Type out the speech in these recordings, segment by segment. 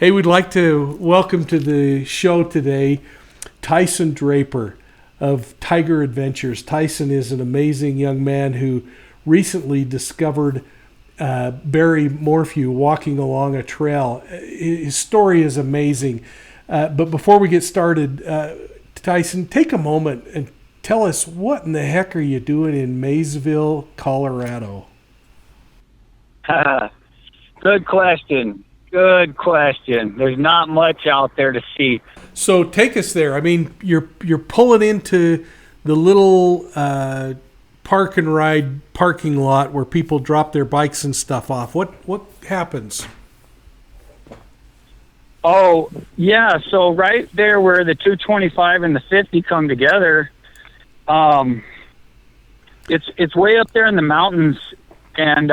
Hey, we'd like to welcome to the show today Tyson Draper of Tiger Adventures. Tyson is an amazing young man who recently discovered Barry Morphew walking along a trail. His story is amazing. But before we get started, Tyson, take a moment and tell us what in the heck are you doing in Maysville, Colorado? Good question. Good question. There's not much out there to see. So take us there. I mean, you're pulling into the little park and ride parking lot where people drop their bikes and stuff off. What happens? Oh, yeah. So right there where the 225 and the 50 come together, it's way up there in the mountains, and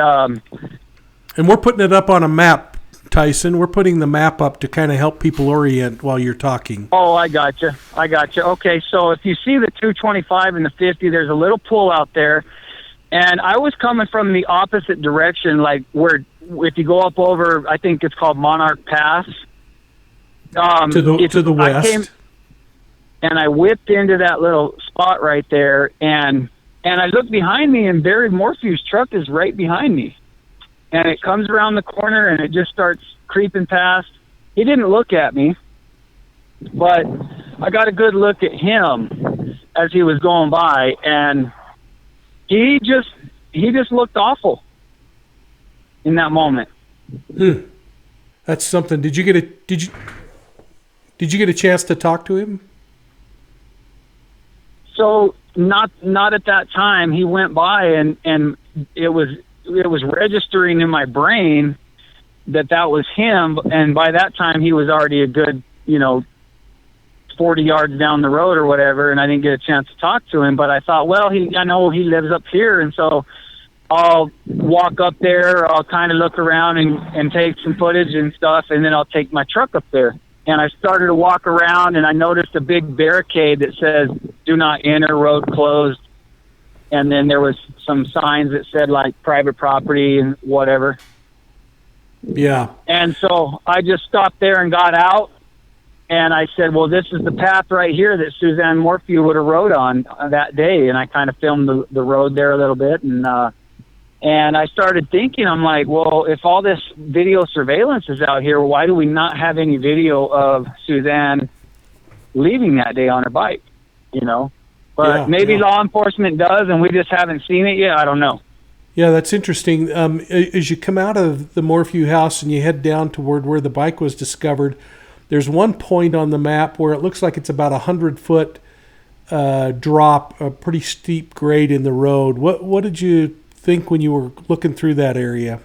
we're putting it up on a map, Tyson. We're putting the map up to kind of help people orient while you're talking. Oh, I gotcha. Okay, so if you see the 225 and the 50, there's a little pool out there, and I was coming from the opposite direction, like where if you go up over, I think it's called Monarch Pass. To the west. And I whipped into that little spot right there, and I looked behind me, and Barry Morphew's truck is right behind me. And it comes around the corner, and it just starts creeping past. He didn't look at me, but I got a good look at him as he was going by, and he just looked awful in that moment. That's something. Did you get a chance to talk to him? So not at that time. He went by, and it was registering in my brain that was him, and by that time he was already a good 40 yards down the road or whatever, and I didn't get a chance to talk to him. But I thought, well, I know he lives up here, and so I'll walk up there, I'll kind of look around and take some footage and stuff, and then I'll take my truck up there. And I started to walk around, and I noticed a big barricade that says, "Do not enter, road closed." And then there was some signs that said, like, private property and whatever. Yeah. And so I just stopped there and got out, and I said, well, this is the path right here that Suzanne Morphew would have rode on that day. And I kind of filmed the road there a little bit, and I started thinking, I'm like, well, if all this video surveillance is out here, why do we not have any video of Suzanne leaving that day on her bike, But maybe law enforcement does, and we just haven't seen it yet. I don't know. Yeah, that's interesting. As you come out of the Morphew house and you head down toward where the bike was discovered, there's one point on the map where it looks like it's about 100-foot drop, a pretty steep grade in the road. What did you think when you were looking through that area?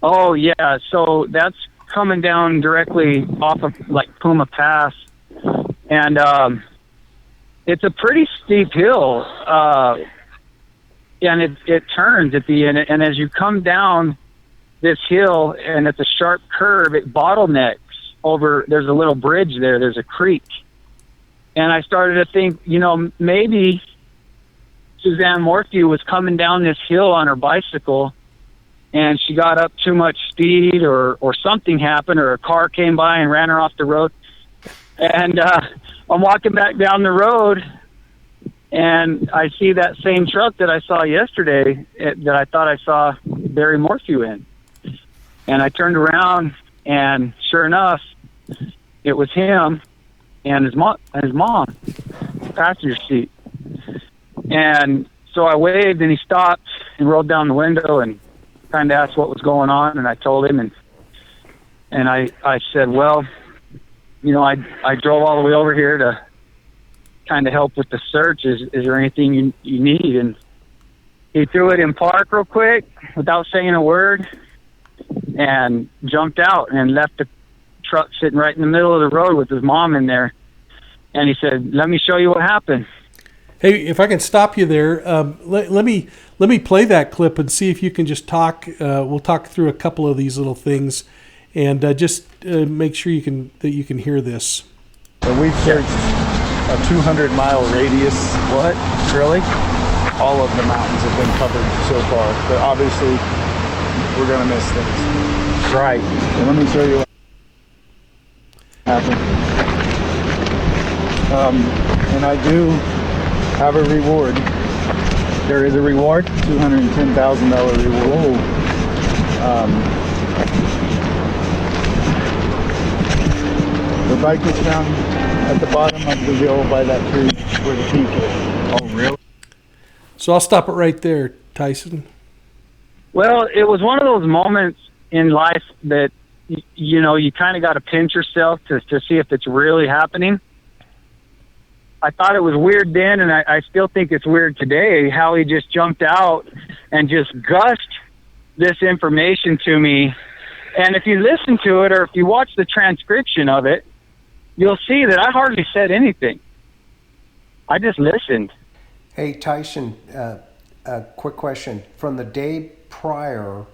Oh, yeah. So that's coming down directly off of, like, Puma Pass. And it's a pretty steep hill, and it turns at the end. And as you come down this hill, and it's a sharp curve, it bottlenecks over. There's a little bridge there. There's a creek. And I started to think, maybe Suzanne Morphew was coming down this hill on her bicycle, and she got up too much speed, or something happened, or a car came by and ran her off the road. And I'm walking back down the road, and I see that same truck that I saw yesterday that I thought I saw Barry Morphew in. And I turned around, and sure enough, it was him and his mom, passenger seat. And so I waved, and he stopped and rolled down the window and kind of asked what was going on, and I told him, and I said, well, I drove all the way over here to kind of help with the search. Is there anything you need? And he threw it in park real quick without saying a word and jumped out and left the truck sitting right in the middle of the road with his mom in there. And he said, let me show you what happened. Hey, if I can stop you there, let me play that clip and see if you can just talk. We'll talk through a couple of these little things, and just make sure that you can hear this. So we've searched a 200-mile radius. What? Really? All of the mountains have been covered so far, but obviously we're going to miss things. Right. So let me show you. happen. And I do have a reward. There is a reward? $210,000 reward. The bike was found at the bottom of the hill by that tree where the peak is. Oh, really? So I'll stop it right there, Tyson. Well, it was one of those moments in life that, you know, you kind of got to pinch yourself to see if it's really happening. I thought it was weird then, and I still think it's weird today, how he just jumped out and just gushed this information to me. And if you listen to it, or if you watch the transcription of it, you'll see that I hardly said anything. I just listened. Hey, Tyson, a quick question. From the day prior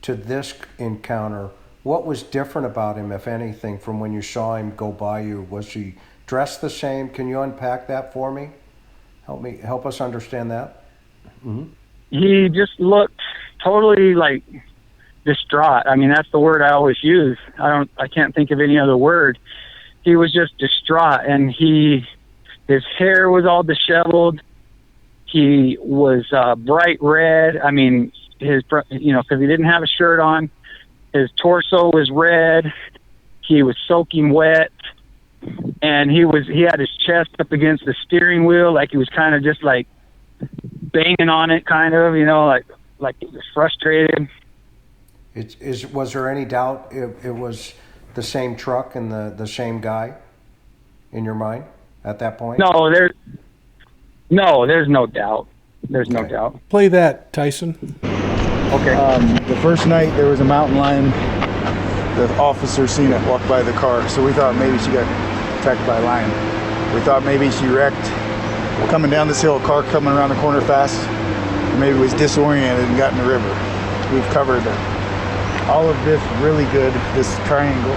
to this encounter, what was different about him, if anything, from when you saw him go by you? Was he dressed the same? Can you unpack that for me? Help us understand that. Mm-hmm. He just looked totally like distraught. I mean, that's the word I always use. I can't think of any other word. He was just distraught, and his hair was all disheveled. He was bright red. I mean, because he didn't have a shirt on. His torso was red. He was soaking wet, and he had his chest up against the steering wheel, like he was kind of just like banging on it, kind of, like he was frustrated. Was there any doubt it was the same truck and the same guy in your mind at that point? No, there's no doubt. There's no doubt. Play that, Tyson. Okay. The first night there was a mountain lion. The officer seen it walk by the car, so we thought maybe she got attacked by a lion. We thought maybe she wrecked coming down this hill, a car coming around the corner fast, or maybe was disoriented and got in the river. We've covered all of this really good, this triangle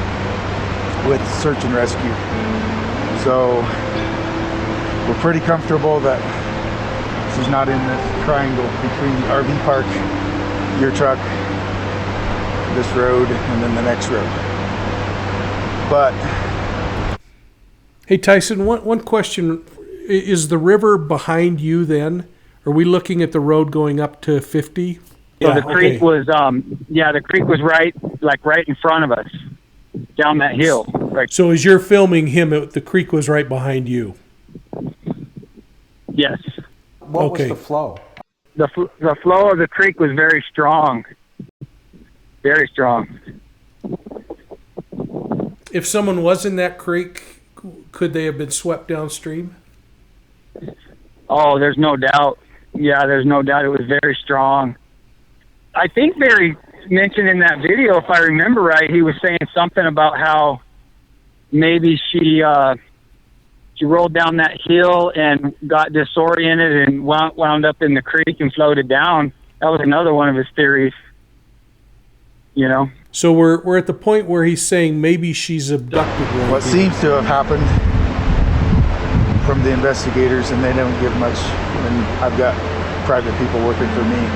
with search and rescue. So we're pretty comfortable that she's not in this triangle between the RV park, your truck, this road, and then the next road. But hey, Tyson, one question. Is the river behind you then? Are we looking at the road going up to 50? So the creek was, the creek was right in front of us, down that hill. Right. So as you're filming him, the creek was right behind you? Yes. What was the flow? The flow of the creek was very strong. Very strong. If someone was in that creek, could they have been swept downstream? Oh, there's no doubt. Yeah, there's no doubt. It was very strong. I think Barry mentioned in that video, if I remember right, he was saying something about how maybe she rolled down that hill and got disoriented and wound up in the creek and floated down. That was another one of his theories. So we're at the point where he's saying maybe she's abducted. What seems to have happened from the investigators, and they don't give much, and I've got private people working for me,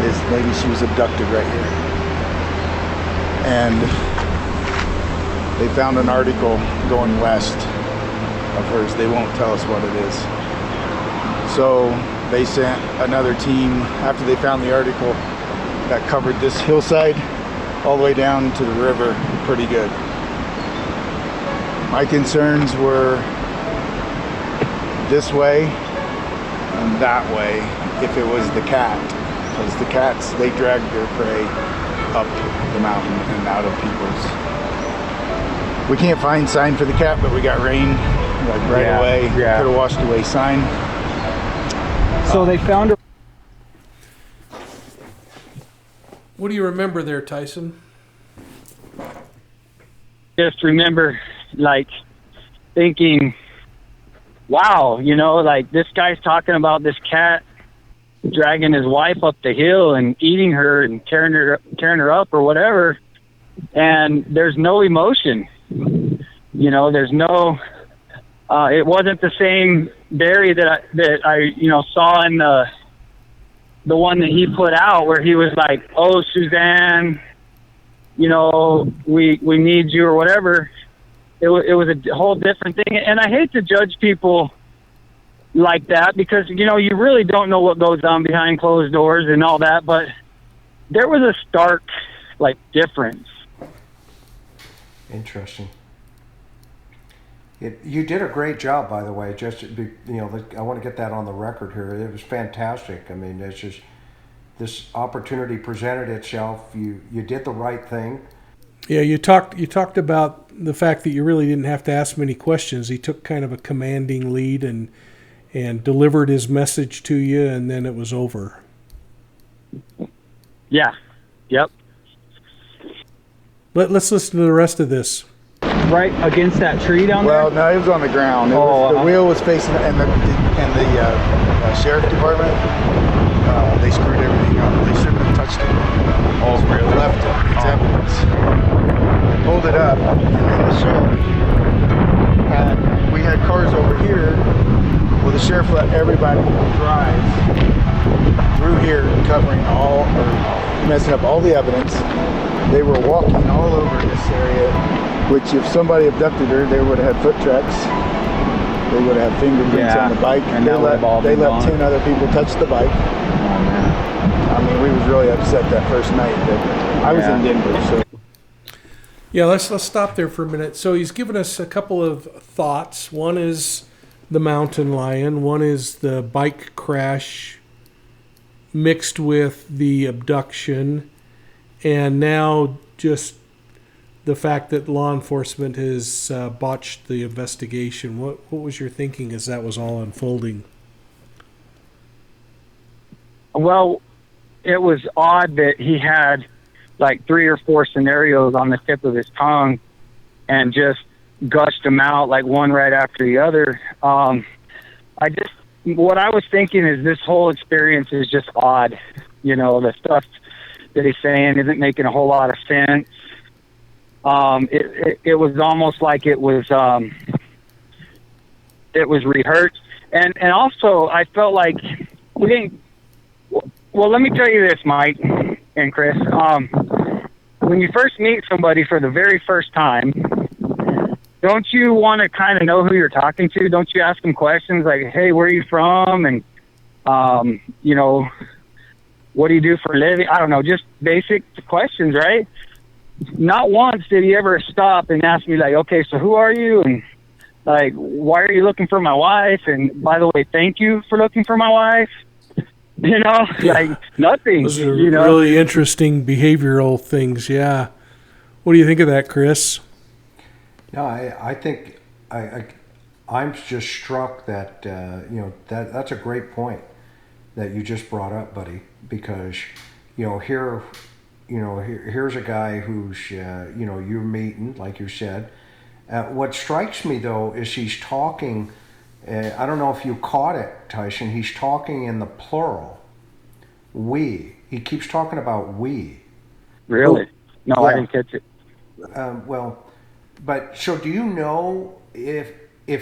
is maybe she was abducted right here. And they found an article going west of hers. They won't tell us what it is. So they sent another team after they found the article that covered this hillside all the way down to the river pretty good. My concerns were this way and that way if it was the cat, because the cats, they drag their prey up the mountain and out of people's. We can't find sign for the cat, but we got rain away. Could have washed away sign. So they found her. What do you remember there, Tyson? Just remember, thinking, wow, this guy's talking about this cat dragging his wife up the hill and eating her and tearing her up or whatever, and there's no emotion. There's no. It wasn't the same Barry that I saw in the one that he put out where he was like, "Oh, Suzanne, we need you," or whatever. it was a whole different thing. And I hate to judge people like that because, you know, you really don't know what goes on behind closed doors and all that. But there was a stark, like, difference. Interesting. You did a great job, by the way. Just, you know, I want to get that on the record here. It was fantastic. I mean, it's just this opportunity presented itself. You did the right thing. Yeah, you talked about the fact that you really didn't have to ask many questions. He took kind of a commanding lead and delivered his message to you, and then it was over. Yeah. Yep. Let's listen to the rest of this. Right against that tree down there? Well, no, it was on the ground. The wheel was facing, and the sheriff department, they screwed everything up. They shouldn't have touched it. Oh, really? Left it. It's evidence. They pulled it up, and then the sheriff we had cars over here. Well, the sheriff let everybody drive through here, covering all, or messing up all the evidence. They were walking all over this area, which if somebody abducted her, they would have had foot tracks. They would have fingerprints on the bike. And they let 10 other people touch the bike. I mean, we was really upset that first night. That I was in Denver, so. Yeah, let's stop there for a minute. So he's given us a couple of thoughts. One is the mountain lion. One is the bike crash mixed with the abduction. And now just the fact that law enforcement has botched the investigation. What was your thinking as that was all unfolding? Well, it was odd that he had like 3 or 4 scenarios on the tip of his tongue and just gushed them out like one right after the other. What I was thinking is this whole experience is just odd. You know, the stuff that he's saying isn't making a whole lot of sense. It was almost like it was rehearsed. And also I felt like we didn't. Well, let me tell you this, Mike and Chris. When you first meet somebody for the very first time, don't you want to kind of know who you're talking to? Don't you ask them questions like, hey, where are you from? And, you know, what do you do for a living? I don't know, just basic questions, right? Not once did he ever stop and ask me, like, okay, so who are you? And, like, why are you looking for my wife? And, by the way, thank you for looking for my wife. You know, like nothing. Those are you know? really interesting behavioral things, yeah. What do you think of that, Chris? No, I think I'm just struck that, you know, that's a great point that you just brought up, buddy, because, you know, here's a guy who's, you know, you're meeting, like you said. What strikes me, though, is he's talking. I don't know if you caught it, Tyson. He's talking in the plural. We. He keeps talking about we. Really? No, yeah. I didn't catch it. Well, but so do you know if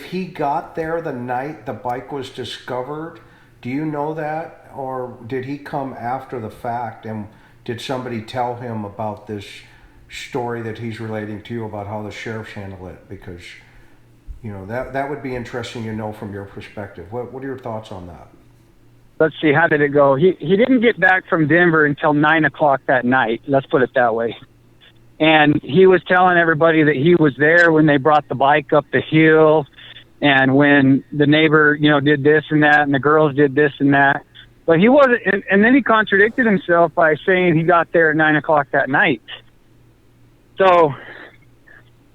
he got there the night the bike was discovered? Do you know that? Or did he come after the fact? And did somebody tell him about this story that he's relating to you about how the sheriffs handle it? Because, you know, that would be interesting to know from your perspective. What are your thoughts on that? Let's see, how did it go? He didn't get back from Denver until 9 o'clock that night. Let's put it that way. And he was telling everybody that he was there when they brought the bike up the hill and when the neighbor, you know, did this and that and the girls did this and that. But he wasn't, and then he contradicted himself by saying he got there at 9 o'clock that night. So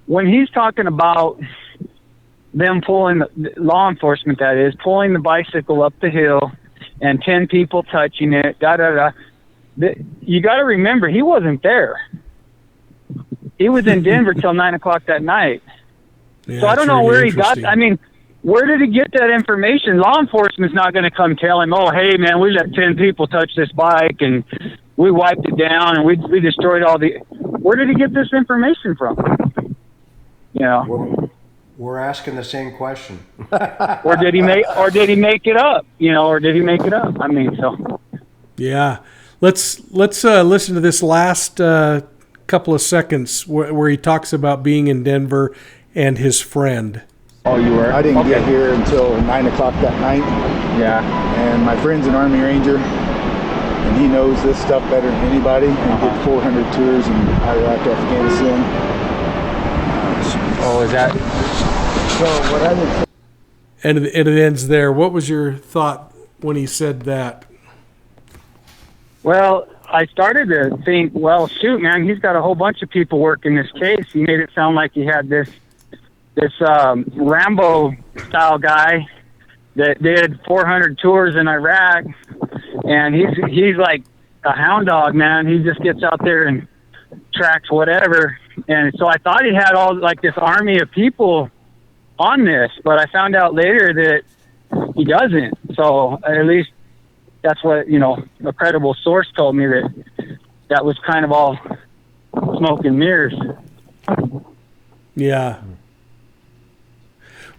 when he's talking about them pulling, law enforcement that is, pulling the bicycle up the hill and 10 people touching it, you got to remember, he wasn't there. He was in Denver till 9 o'clock that night. Yeah, so I don't know where he got, I mean, where did he get that information? Law enforcement's not going to come tell him, oh, hey, man, we let 10 people touch this bike and we wiped it down and we destroyed all the... Where did he get this information from? You know? We're asking the same question. or did he make it up? You know, or did he make it up? I mean, so... Yeah. Let's listen to this last couple of seconds where he talks about being in Denver and his friend. Oh, you were? I didn't get here until 9 o'clock that night. Yeah. And my friend's an Army Ranger, and he knows this stuff better than anybody, and did 400 tours in Iraq, Afghanistan. Oh, is that? So what I would say, And it ends there. What was your thought when he said that? Well, I started to think, well, shoot, man, he's got a whole bunch of people working this case. He made it sound like he had this Rambo-style guy that did 400 tours in Iraq, and he's like a hound dog, man. He just gets out there and tracks whatever. And so I thought he had all like this army of people on this, but I found out later that he doesn't. So at least that's what, a credible source told me, that was kind of all smoke and mirrors. Yeah.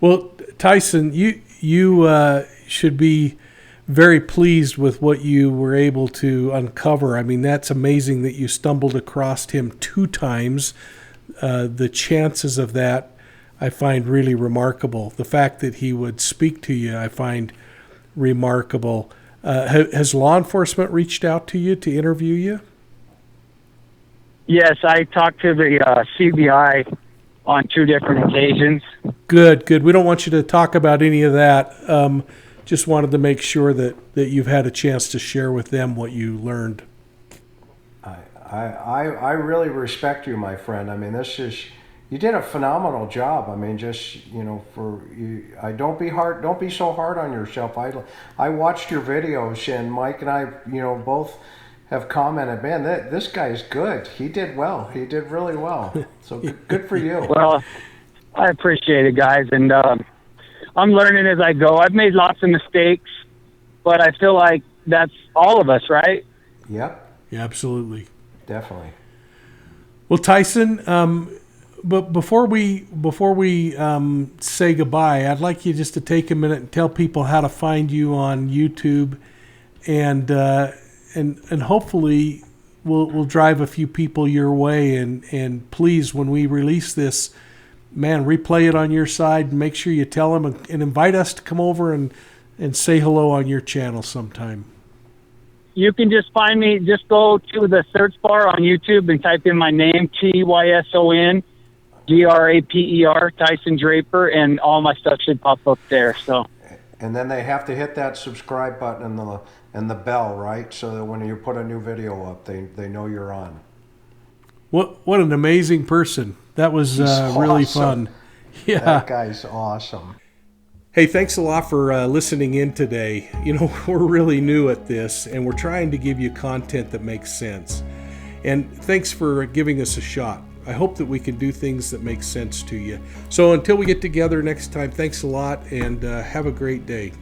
Well, Tyson, you should be very pleased with what you were able to uncover. I mean, that's amazing that you stumbled across him 2 times. The chances of that I find really remarkable. The fact that he would speak to you, I find remarkable. Has law enforcement reached out to you to interview you? Yes, I talked to the CBI on 2 different occasions. Good. We don't want you to talk about any of that. Just wanted to make sure that you've had a chance to share with them what you learned. I really respect you, my friend. I mean, you did a phenomenal job. I mean, for you, don't be so hard on yourself. I watched your videos, and Mike and I, both have commented, man, this guy's good. He did well. He did really well. So good for you. Well, I appreciate it, guys, and I'm learning as I go. I've made lots of mistakes, but I feel like that's all of us, right? Yep. Yeah, absolutely. Definitely. Well, Tyson, but before we say goodbye, I'd like you just to take a minute and tell people how to find you on YouTube, and hopefully we'll drive a few people your way. And please, when we release this, man, replay it on your side and make sure you tell them and invite us to come over and say hello on your channel sometime. You can just find me. Just go to the search bar on YouTube and type in my name, TysonDraper, Tyson Draper, and all my stuff should pop up there. So. And then they have to hit that subscribe button and the bell, right? So that when you put a new video up, they know you're on. What an amazing person. That was really fun. Yeah. That guy's awesome. Hey, thanks a lot for listening in today. We're really new at this, and we're trying to give you content that makes sense. And thanks for giving us a shot. I hope that we can do things that make sense to you. So until we get together next time, thanks a lot, and have a great day.